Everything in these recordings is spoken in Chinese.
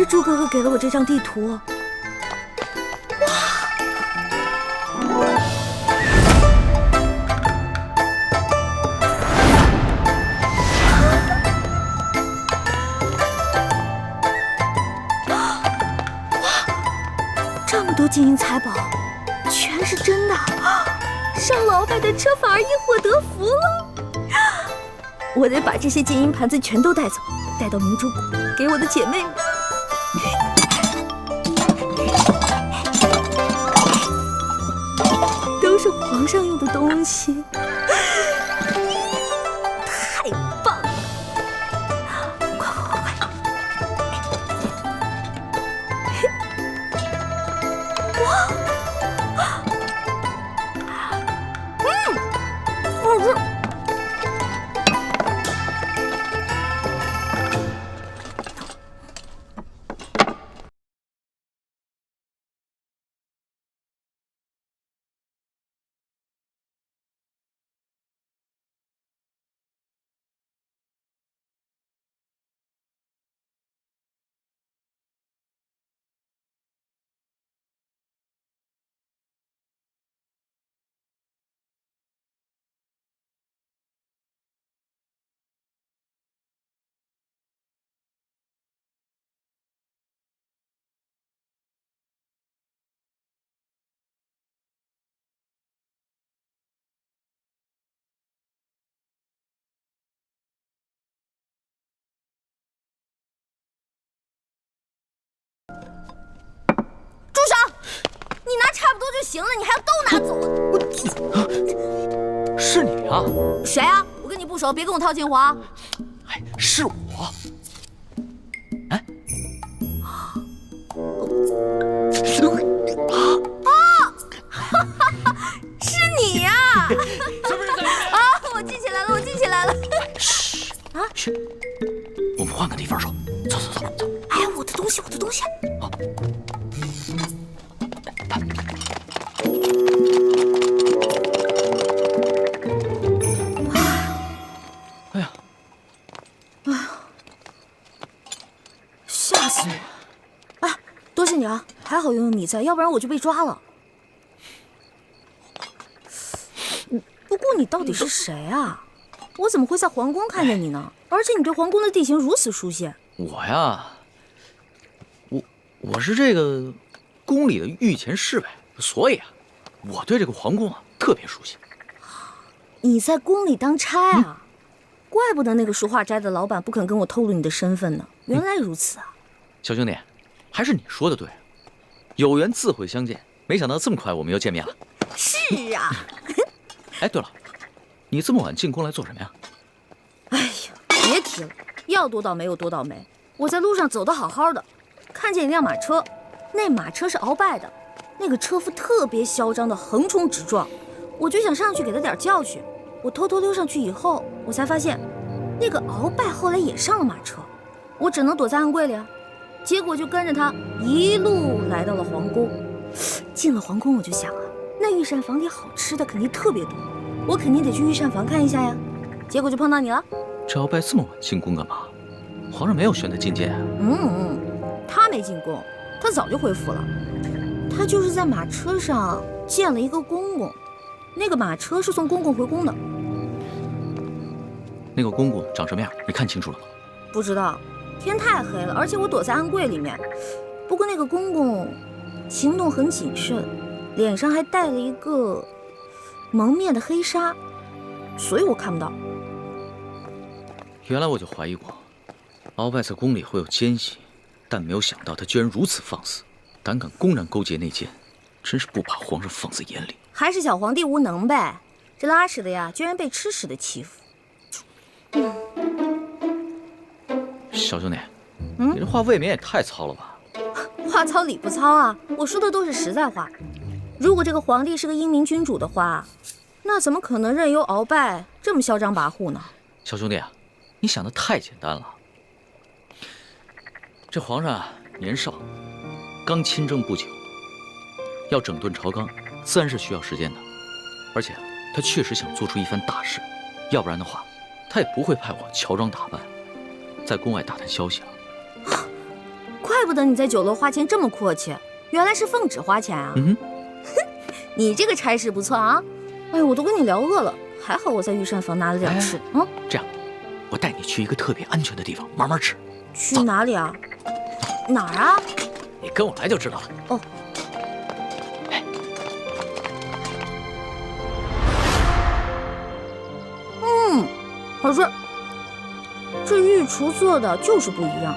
猪哥哥给了我这张地图。这么多金银财宝，全是真的！上了鳌拜的车反而因祸得福了。我得把这些金银盘子全都带走，带到明珠谷给我的姐妹们。都是皇上用的东西，太棒了！快！哇！好吃。你拿差不多就行了，你还要都拿走？是你啊？谁啊？我跟你不熟，别跟我套近乎啊！哎，是我。哎，是你呀！是不是在里面？啊，我记起来了，我记起来了。嘘啊，嘘，我们换个地方说。走。哎呀，我的东西，我的东西。好。吓死我！哎，多谢你啊，还好有你在，要不然我就被抓了。不过你到底是谁啊？我怎么会在皇宫看见你呢？而且你对皇宫的地形如此熟悉。我呀，我是这个宫里的御前侍卫，所以啊，我对这个皇宫啊特别熟悉。你在宫里当差啊？怪不得那个书画斋的老板不肯跟我透露你的身份呢。原来如此啊！小兄弟，还是你说的对，有缘自会相见。没想到这么快我们又见面了。是啊。哎，对了，你这么晚进宫来做什么呀？哎呀，别提了，要多倒霉有多倒霉。我在路上走得好好的，看见一辆马车，那马车是鳌拜的，那个车夫特别嚣张的横冲直撞，我就想上去给他点教训。我偷偷溜上去以后，我才发现，那个鳌拜后来也上了马车，我只能躲在暗柜里啊。结果就跟着他一路来到了皇宫。进了皇宫，我就想啊，那御膳房里好吃的肯定特别多，我肯定得去御膳房看一下呀。结果就碰到你了。这鳌拜这么晚进宫干嘛？皇上没有选他觐见啊？他没进宫，他早就回府了。他就是在马车上见了一个公公，那个马车是送公公回宫的。那个公公长什么样？你看清楚了吗？不知道，天太黑了，而且我躲在暗柜里面。不过那个公公行动很谨慎，脸上还戴了一个蒙面的黑纱，所以我看不到。原来我就怀疑过，鳌拜在宫里会有奸细，但没有想到他居然如此放肆，胆敢公然勾结内奸，真是不把皇上放在眼里。还是小皇帝无能呗，这拉屎的呀，居然被吃屎的欺负。小兄弟，你这话未免也太糙了吧？话糙理不糙啊，我说的都是实在话。如果这个皇帝是个英明君主的话，那怎么可能任由鳌拜这么嚣张跋扈呢？小兄弟啊，你想的太简单了。这皇上啊年少，刚亲政不久，要整顿朝纲，自然是需要时间的。而且他确实想做出一番大事，要不然的话，他也不会派我乔装打扮，在宫外打探消息了。怪不得你在酒楼花钱这么阔气，原来是奉旨花钱啊！你这个差事不错啊！哎呦，我都跟你聊饿了，还好我在御膳房拿了点吃的。这样，我带你去一个特别安全的地方慢慢吃。去哪里啊？哪儿啊？你跟我来就知道了。哦。好吃。这御厨做的就是不一样，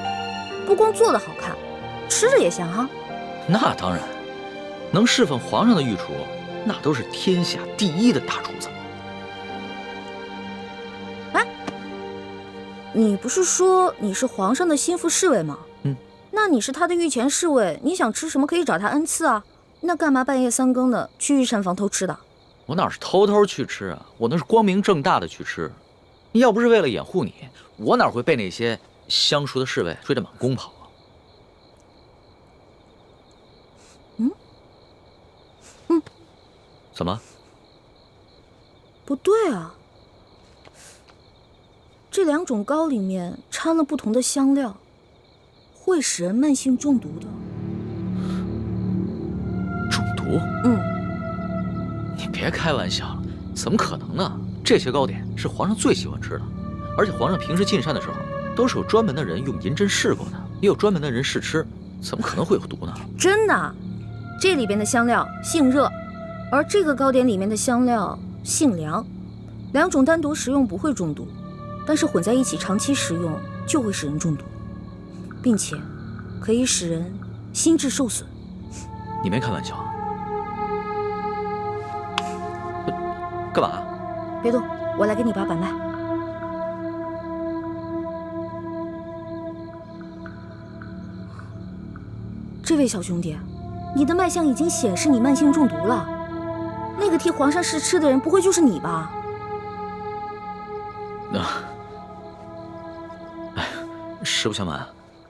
不光做的好看，吃着也香哈。那当然，能侍奉皇上的御厨，那都是天下第一的大厨子。哎，你不是说你是皇上的心腹侍卫吗？那你是他的御前侍卫，你想吃什么可以找他恩赐啊。那干嘛半夜3更的去御膳房偷吃的？我哪是偷偷去吃啊，我那是光明正大的去吃。你要不是为了掩护你，我哪会被那些相熟的侍卫追得满宫跑啊？怎么了？不对啊，这2种糕里面掺了不同的香料，会使人慢性中毒的。中毒？你别开玩笑了，怎么可能呢？这些糕点是皇上最喜欢吃的，而且皇上平时进膳的时候，都是有专门的人用银针试过的，也有专门的人试吃，怎么可能会有毒呢？真的，这里边的香料性热，而这个糕点里面的香料性凉，2种单独食用不会中毒，但是混在一起长期食用就会使人中毒，并且可以使人心智受损。你没开玩笑啊？干嘛？别动，我来给你把把脉。这位小兄弟，你的脉象已经显示你慢性中毒了。那个替皇上试吃的人不会就是你吧？实不相瞒，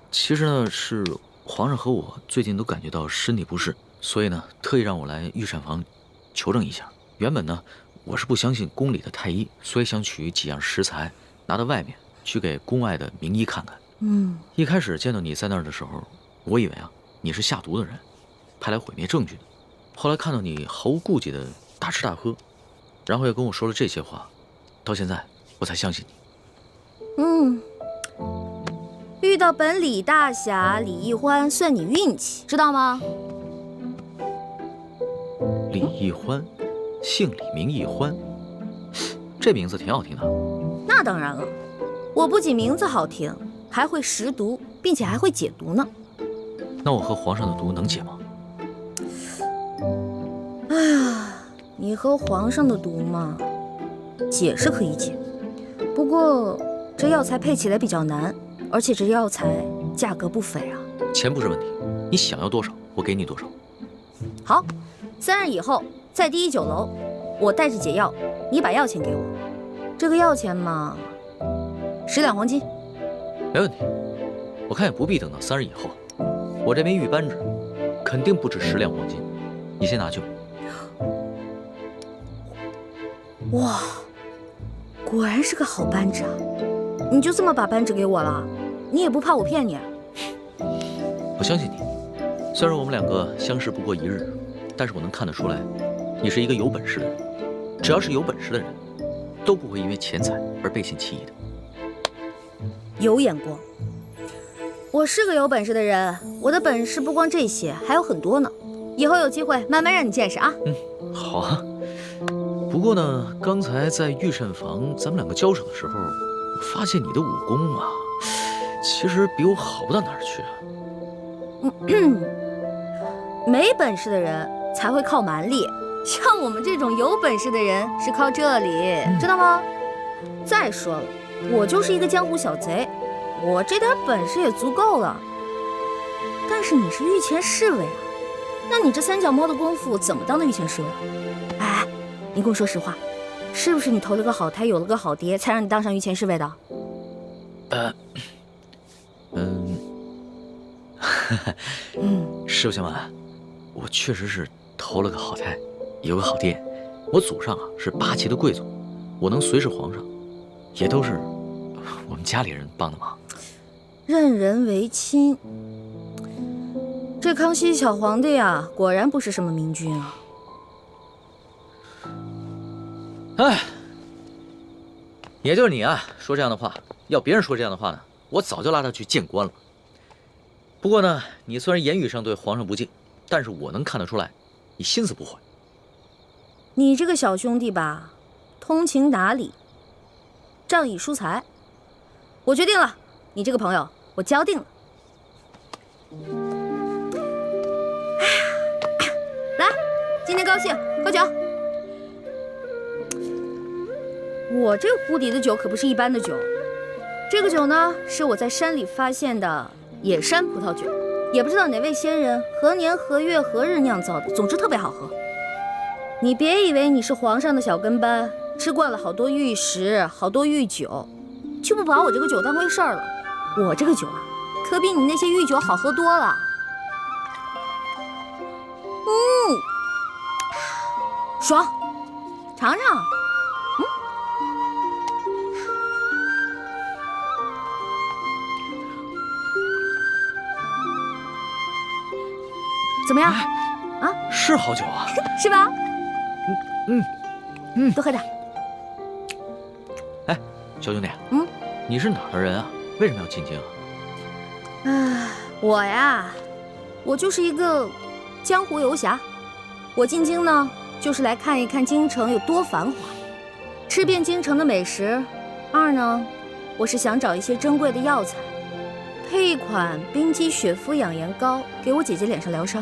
其实呢是皇上和我最近都感觉到身体不适，所以呢特意让我来御膳房求证一下。原本呢我是不相信宫里的太医，所以想取几样食材拿到外面去给宫外的名医看看。一开始见到你在那儿的时候，我以为你是下毒的人，派来毁灭证据的。后来看到你毫无顾忌的大吃大喝，然后又跟我说了这些话，到现在我才相信你。遇到本李大侠李易欢算你运气，知道吗？李易欢，姓李名易欢，这名字挺好听的。那当然了，我不仅名字好听，还会识毒，并且还会解毒呢。那我和皇上的毒能解吗？哎呀，你和皇上的毒嘛，解是可以解，不过这药材配起来比较难，而且这药材价格不菲啊。钱不是问题，你想要多少，我给你多少。好，3日以后在第1酒楼，我带着解药，你把药钱给我。这个药钱嘛，10两黄金。没问题，我看也不必等到3日以后。我这枚玉扳指肯定不止10两黄金，你先拿去吧。哇，果然是个好扳指啊！你就这么把扳指给我了？你也不怕我骗你？我相信你，虽然我们2个相识不过1日，但是我能看得出来，你是一个有本事的人。只要是有本事的人，都不会因为钱财而背信弃义的。有眼光。我是个有本事的人，我的本事不光这些，还有很多呢。以后有机会慢慢让你见识啊。好啊。不过呢，刚才在御膳房咱们2个交手的时候，我发现你的武功其实比我好不到哪儿去啊。没本事的人才会靠蛮力，像我们这种有本事的人是靠这里，知道吗？再说了，我就是一个江湖小贼，我这点本事也足够了。但是你是御前侍卫啊，那你这3脚猫的功夫怎么当的御前侍卫？哎，你跟我说实话，是不是你投了个好胎，有了个好爹，才让你当上御前侍卫的？实不相瞒，我确实是投了个好胎，有个好爹。我祖上是8旗的贵族，我能随侍皇上，也都是我们家里人帮的忙。任人唯亲，这康熙小皇帝啊，果然不是什么明君啊。哎，也就是你啊，说这样的话。要别人说这样的话呢，我早就拉他去见官了。不过呢，你虽然言语上对皇上不敬，但是我能看得出来，你心思不坏。你这个小兄弟吧，通情达理，仗义疏财。我决定了，你这个朋友我交定了。来，今天高兴，喝酒。我这壶底的酒可不是一般的酒，这个酒呢是我在山里发现的野山葡萄酒，也不知道哪位仙人何年何月何日酿造的，总之特别好喝。你别以为你是皇上的小跟班，吃惯了好多御食，好多御酒，就不把我这个酒当回事儿了。我这个酒啊，可比你那些御酒好喝多了。爽，尝尝。怎么样？啊，是好酒啊，是吧？多喝点。哎，小兄弟，你是哪儿的人啊？为什么要进京啊？我呀，我就是一个江湖游侠。我进京呢，就是来看一看京城有多繁华，吃遍京城的美食。二呢，我是想找一些珍贵的药材，配一款冰肌雪肤养颜膏，给我姐姐脸上疗伤。